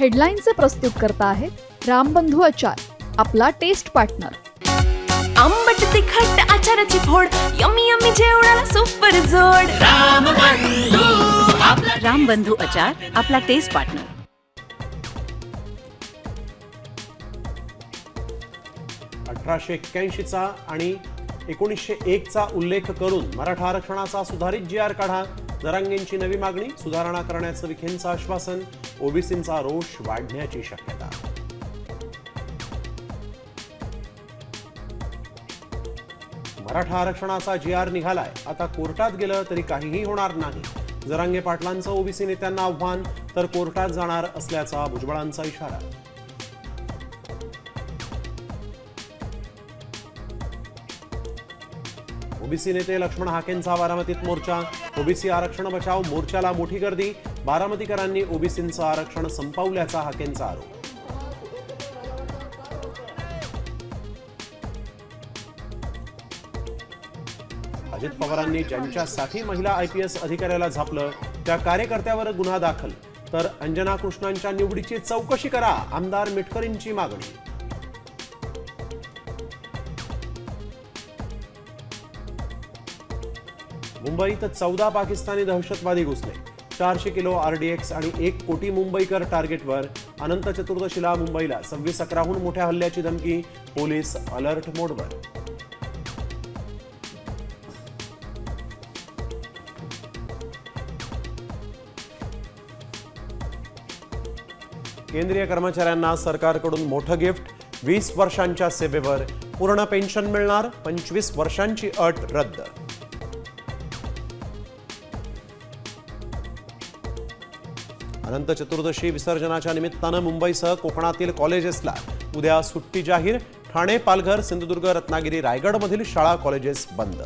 हेडलाईनचे प्रस्तुत करता आहेत रामबंधू आचार, आपला टेस्ट पार्टनर। आंबट तिखट आचाराची फोड, यम्मी यम्मी जेवणाला सुपर जोड। रामबंधू आचार, आपला टेस्ट पार्टनर। 1881चा आणि 1901चा उल्लेख करून मराठा आरक्षणाचा सुधारित जी.आर. काढा। जरांगेंची नवी मागणी, सुधारणा करण्याचं विखेंचं आश्वासन। ओबीसींचा रोष वाढण्याची शक्यता। मराठा आरक्षणाचा जी.आर. निघालाय, आता कोर्टात गेलं तरी काहीही होणार नाही। जरांगे पाटलांचं ओबीसी नेत्यांना आव्हान, तर कोर्टात जाणार असल्याचा भुजबळांचा इशारा। ओबीसी नेते लक्ष्मण हाकेंचा बारामतीत मोर्चा। ओबीसी आरक्षण बचाव मोर्चाला मोठी गर्दी। बारामतीकरांनी ओबीसींचं आरक्षण संपवल्याचा हाकेंचा आरोप। अजित पवारांनी ज्यांच्यासाठी महिला आयपीएस अधिकाऱ्याला झापलं त्या कार्यकर्त्यावर गुन्हा दाखल, तर अंजना कृष्णांच्या निवडीची चौकशी करा, आमदार मिटकरींची मागणी। मुंबईत 14 पाकिस्तानी दहशतवादी घुसले। 400 किलो आरडीएक्स आणि 1 कोटी मुंबईकर टार्गेटवर। अनंत चतुर्दशीला मुंबईला 26/11हून मोठ्या हल्ल्याची धमकी, पोलीस अलर्ट मोडवर। केंद्रीय कर्मचाऱ्यांना सरकारकडून मोठं गिफ्ट, 20 वर्षांच्या सेवेवर पूर्ण पेन्शन मिळणार, 25 वर्षांची अट रद्द। अनंत चतुर्दशी विसर्जनाच्या निमित्तानं मुंबईसह कोकणातील कॉलेजेसला उद्या सुट्टी जाहीर। ठाणे, पालघर, सिंधुदुर्ग, रत्नागिरी, रायगडमधील शाळा कॉलेजेस बंद।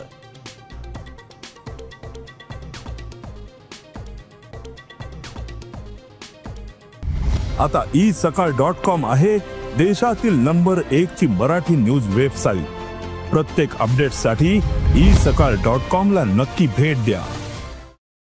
आता isakal.com आहे देशातील नंबर 1 ची मराठी न्यूज वेबसाईट। प्रत्येक अपडेटसाठी isakal.com ला नक्की भेट द्या।